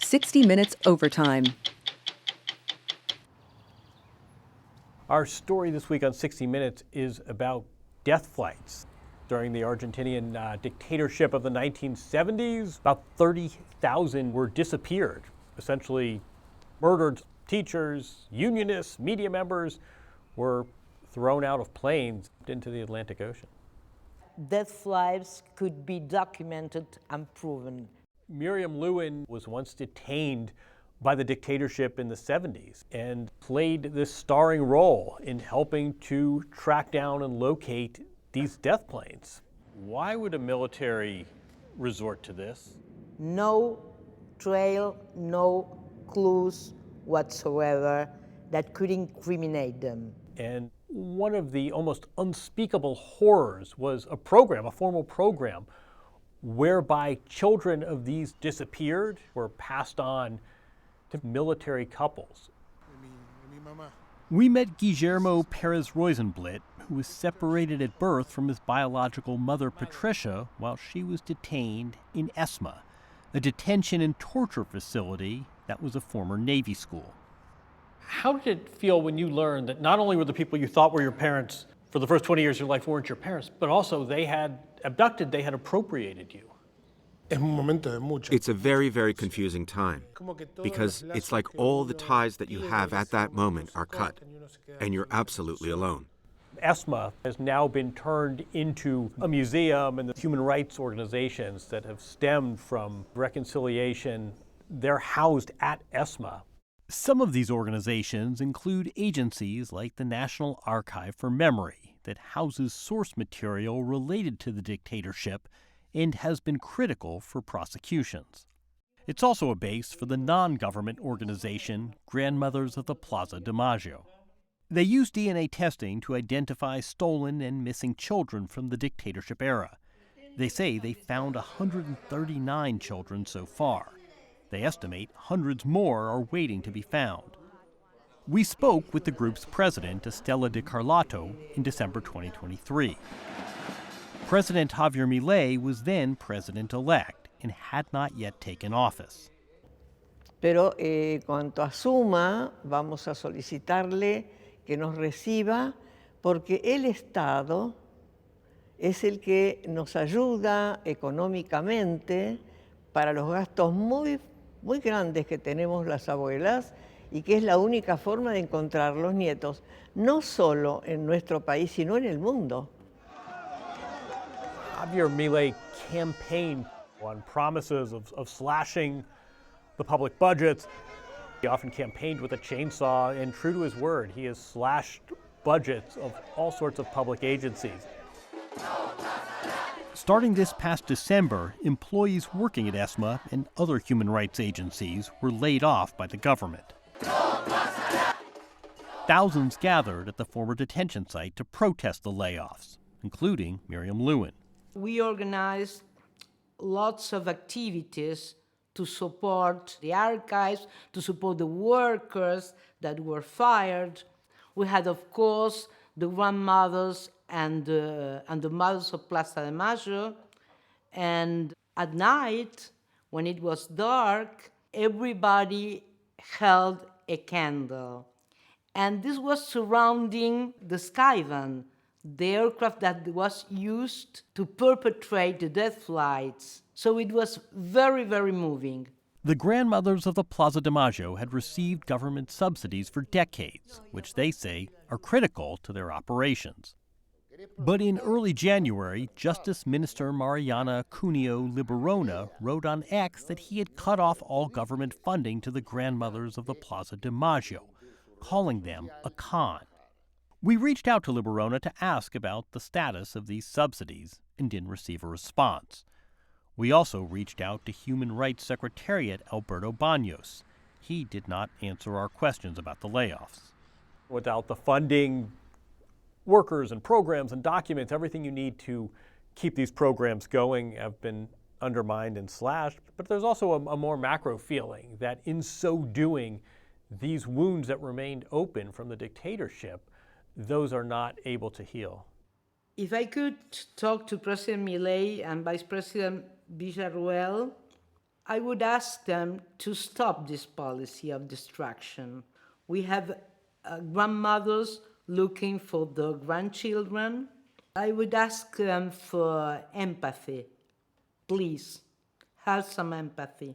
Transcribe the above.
60 Minutes Overtime. Our story this week on 60 Minutes is about death flights. During the Argentinian dictatorship of the 1970s, about 30,000 were disappeared, essentially murdered. Teachers, unionists, media members were thrown out of planes into the Atlantic Ocean. Death flights could be documented and proven. Miriam Lewin was once detained by the dictatorship in the 70s and played this starring role in helping to track down and locate these death planes. Why would a military resort to this? No trail, no clues whatsoever that could incriminate them. And one of the almost unspeakable horrors was a program, a formal program, whereby children of these disappeared were passed on to military couples. We met Guillermo Perez Rosenblit, who was separated at birth from his biological mother, Patricia, while she was detained in ESMA, a detention and torture facility that was a former Navy school. How did it feel when you learned that not only were the people you thought were your parents for the first 20 years of your life weren't your parents, but also they had abducted, they had appropriated you? It's a very, very confusing time because it's like all the ties that you have at that moment are cut and you're absolutely alone. ESMA has now been turned into a museum, and the human rights organizations that have stemmed from reconciliation, they're housed at ESMA. Some of these organizations include agencies like the National Archive for Memory that houses source material related to the dictatorship and has been critical for prosecutions. It's also a base for the non-government organization Grandmothers of the Plaza de Mayo. They use DNA testing to identify stolen and missing children from the dictatorship era. They say they found 139 children so far. They estimate hundreds more are waiting to be found. We spoke with the group's president, Estela de Carlotto, in December 2023. President Javier Milei was then president-elect and had not yet taken office. Pero cuanto asuma, vamos a solicitarle que nos reciba porque el Estado es el que nos ayuda económicamente para los gastos muy grandes que tenemos las abuelas y que es la única forma de encontrar los nietos, no solo en nuestro país, sino en el mundo. Javier Milei campaigned on promises of slashing the public budgets. He often campaigned with a chainsaw, and true to his word, he has slashed budgets of all sorts of public agencies. Starting this past December, employees working at ESMA and other human rights agencies were laid off by the government. Thousands gathered at the former detention site to protest the layoffs, including Miriam Lewin. We organized lots of activities to support the archives, to support the workers that were fired. We had, of course, the grandmothers and the mothers of Plaza de Mayo. And at night, when it was dark, everybody held a candle. And this was surrounding the Skyvan, the aircraft that was used to perpetrate the death flights. So it was very, very moving. The grandmothers of the Plaza de Mayo had received government subsidies for decades, which they say are critical to their operations. But in early January, Justice Minister Mariana Cuneo Liberona wrote on X that he had cut off all government funding to the grandmothers of the Plaza de Mayo, calling them a con. We reached out to Liberona to ask about the status of these subsidies and didn't receive a response. We also reached out to Human Rights Secretariat Alberto Baños. He did not answer our questions about the layoffs. Without the funding, workers and programs and documents, everything you need to keep these programs going have been undermined and slashed. But there's also a more macro feeling that in so doing, these wounds that remained open from the dictatorship, those are not able to heal. If I could talk to President Milei and Vice President Villarruel, I would ask them to stop this policy of distraction. We have grandmothers looking for their grandchildren. I would ask them for empathy. Please, have some empathy.